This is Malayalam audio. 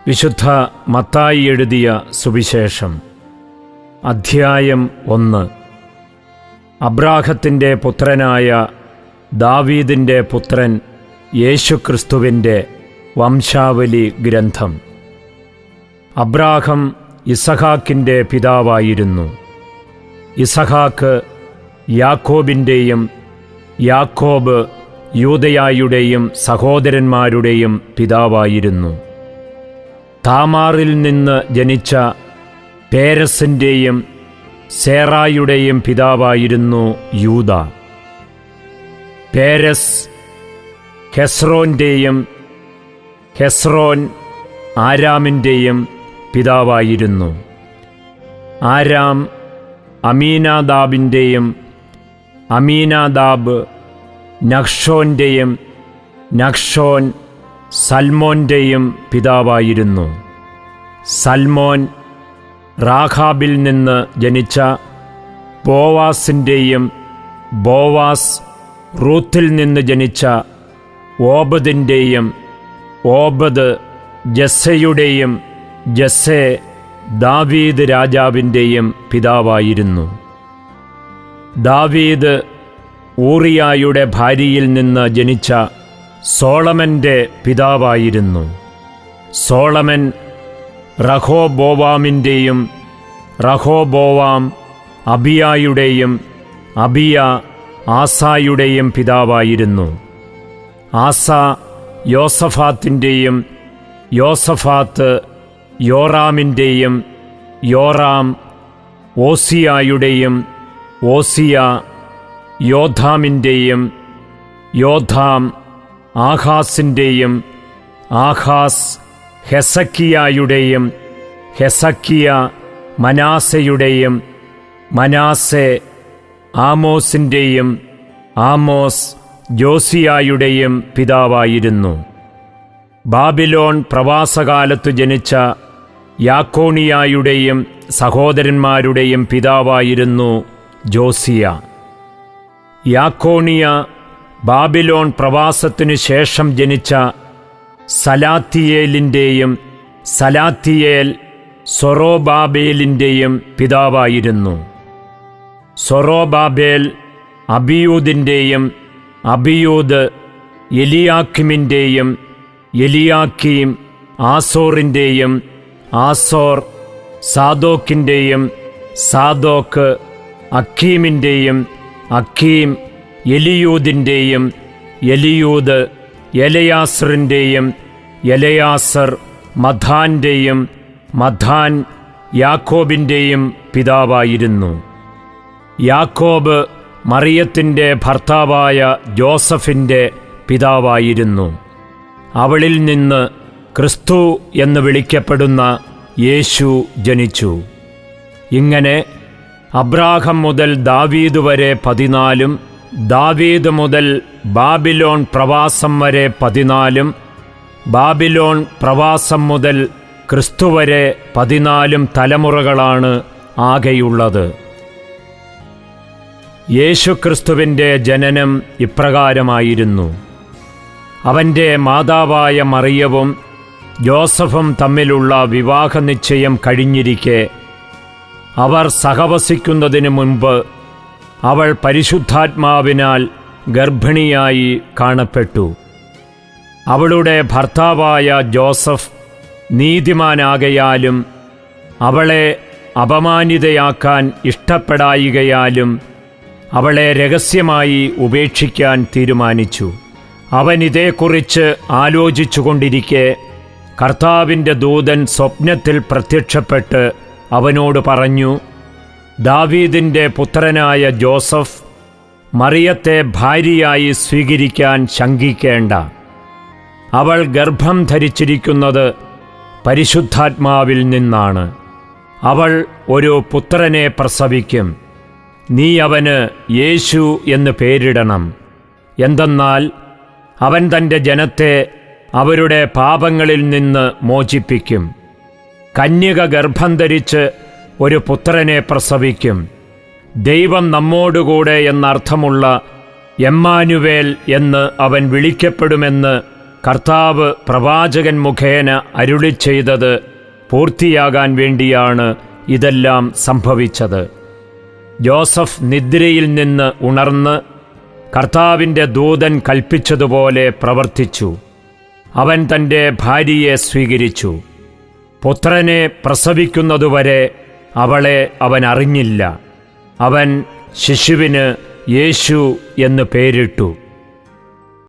വിശുദ്ധ മത്തായി എഴുതിയ സുവിശേഷം അധ്യായം 1. അബ്രാഹത്തിൻ്റെ പുത്രനായ ദാവീദിൻ്റെ പുത്രൻ യേശുക്രിസ്തുവിൻ്റെ വംശാവലി ഗ്രന്ഥം. അബ്രാഹം ഇസഹാക്കിൻ്റെ പിതാവായിരുന്നു. ഇസഹാക്ക് യാക്കോബിൻ്റെയും, യാക്കോബ് യൂദയായുടെയും സഹോദരന്മാരുടെയും പിതാവായിരുന്നു. താമാറിൽ നിന്ന് ജനിച്ച പേരസിൻ്റെയും സേറായുടെയും പിതാവായിരുന്നു യൂദ. പേരസ് ഹെസ്രോൻ്റെയും, ഹെസ്രോൻ ആരാമിൻ്റെയും പിതാവായിരുന്നു. ആരാം അമീനാദാബിൻ്റെയും, അമീനാദാബ് നഹ്ഷോൻ്റെയും, നഹ്ഷോൻ സൽമോൻ്റെയും പിതാവായിരുന്നു. സൽമോൻ റാഹാബിൽ നിന്ന് ജനിച്ച ബോവാസിൻ്റെയും, ബോവാസ് റൂത്തിൽ നിന്ന് ജനിച്ച ഓബദിൻ്റെയും, ഓബദ് ജസ്സയുടെയും, ജസ്സെ ദാവീദ് രാജാവിൻ്റെയും പിതാവായിരുന്നു. ദാവീദ് ഊറിയായുടെ ഭാര്യയിൽ നിന്ന് ജനിച്ച സോളമൻ്റെ പിതാവായിരുന്നു. സോളമൻ റഹോബോവാമിൻ്റെയും, റഹോബോവാം അബിയായുടെയും, അബിയ ആസായുടെയും പിതാവായിരുന്നു. ആസ യോസഫാത്തിൻ്റെയും, യോസഫാത്ത് യോറാമിൻ്റെയും, യോറാം ഓസിയായുടെയും, ഓസിയ യോഥാമിൻ്റെയും, യോഥാം ആഹാസിൻ്റെയും, ആഹാസ് ഹെസക്കിയായുടെയും, ഹെസക്കിയ മനാസയുടെയും, മനാസെ ആമോസിൻ്റെയും, ആമോസ് ജോസിയായുടെയും പിതാവായിരുന്നു. ബാബിലോൺ പ്രവാസകാലത്തു ജനിച്ച യാക്കോണിയായുടെയും സഹോദരന്മാരുടെയും പിതാവായിരുന്നു ജോസിയ. യാക്കോണിയ ബാബിലോൺ പ്രവാസത്തിനു ശേഷം ജനിച്ച സലാത്തിയേലിൻ്റെയും, സലാത്തിയേൽ സൊറോബാബേലിൻ്റെയും പിതാവായിരുന്നു. സൊറോബാബേൽ അബിയൂദിൻ്റെയും, അബിയൂദ് എലിയാക്കിമിൻ്റെയും, എലിയാക്കീം ആസോറിൻ്റെയും, ആസോർ സാദോക്കിൻ്റെയും, സാദോക്ക് അക്കീമിൻ്റെയും, അക്കീം എലിയൂദിൻ്റെയും, എലിയൂദ് എലയാസറിൻ്റെയും, എലയാസർ മഥാൻ്റെയും, മഥാൻ യാക്കോബിൻ്റെയും പിതാവായിരുന്നു. യാക്കോബ് മറിയത്തിൻ്റെ ഭർത്താവായ ജോസഫിൻ്റെ പിതാവായിരുന്നു. അവളിൽ നിന്ന് ക്രിസ്തു എന്ന് വിളിക്കപ്പെടുന്ന യേശു ജനിച്ചു. ഇങ്ങനെ അബ്രാഹം മുതൽ ദാവീദ് വരെ 14, ദാവീദ് മുതൽ ബാബിലോൺ പ്രവാസം വരെ 14, ബാബിലോൺ പ്രവാസം മുതൽ ക്രിസ്തു വരെ 14 തലമുറകളാണ് ആകെയുള്ളത്. യേശുക്രിസ്തുവിൻ്റെ ജനനം ഇപ്രകാരമായിരുന്നു. അവൻ്റെ മാതാവായ മറിയവും ജോസഫും തമ്മിലുള്ള വിവാഹനിശ്ചയം കഴിഞ്ഞിരിക്കെ അവർ സഹവസിക്കുന്നതിന് മുൻപ് അവൾ പരിശുദ്ധാത്മാവിനാൽ ഗർഭിണിയായി കാണപ്പെട്ടു. അവളുടെ ഭർത്താവായ ജോസഫ് നീതിമാനാകയാലും അവളെ അപമാനിതയാക്കാൻ ഇഷ്ടപ്പെടായികയാലും അവളെ രഹസ്യമായി ഉപേക്ഷിക്കാൻ തീരുമാനിച്ചു. അവൻ ഇതേക്കുറിച്ച് ആലോചിച്ചുകൊണ്ടിരിക്കെ കർത്താവിൻ്റെ ദൂതൻ സ്വപ്നത്തിൽ പ്രത്യക്ഷപ്പെട്ട് അവനോട് പറഞ്ഞു, ദാവീദിൻ്റെ പുത്രനായ ജോസഫ്, മറിയത്തെ ഭാര്യയായി സ്വീകരിക്കാൻ ശങ്കിക്കേണ്ട. അവൾ ഗർഭം ധരിച്ചിരിക്കുന്നത് പരിശുദ്ധാത്മാവിൽ നിന്നാണ്. അവൾ ഒരു പുത്രനെ പ്രസവിക്കും. നീ അവന് യേശു എന്ന് പേരിടണം. എന്തെന്നാൽ അവൻ തൻ്റെ ജനത്തെ അവരുടെ പാപങ്ങളിൽ നിന്ന് മോചിപ്പിക്കും. കന്യക ഗർഭം ധരിച്ച് ഒരു പുത്രനെ പ്രസവിക്കും. ദൈവം നമ്മോടുകൂടെ എന്നർത്ഥമുള്ള എമ്മാനുവേൽ എന്ന് അവൻ വിളിക്കപ്പെടുമെന്ന് കർത്താവ് പ്രവാചകൻ മുഖേന അരുളിച്ചെയ്തത് പൂർത്തിയാകാൻ വേണ്ടിയാണ് ഇതെല്ലാം സംഭവിച്ചത്. ജോസഫ് നിദ്രയിൽ നിന്ന് ഉണർന്ന് കർത്താവിൻ്റെ ദൂതൻ കൽപ്പിച്ചതുപോലെ പ്രവർത്തിച്ചു. അവൻ തൻ്റെ ഭാര്യയെ സ്വീകരിച്ചു. പുത്രനെ പ്രസവിക്കുന്നതുവരെ അവളെ അവൻ അറിഞ്ഞില്ല. അവൻ ശിശുവിന് യേശു എന്ന് പേരിട്ടു.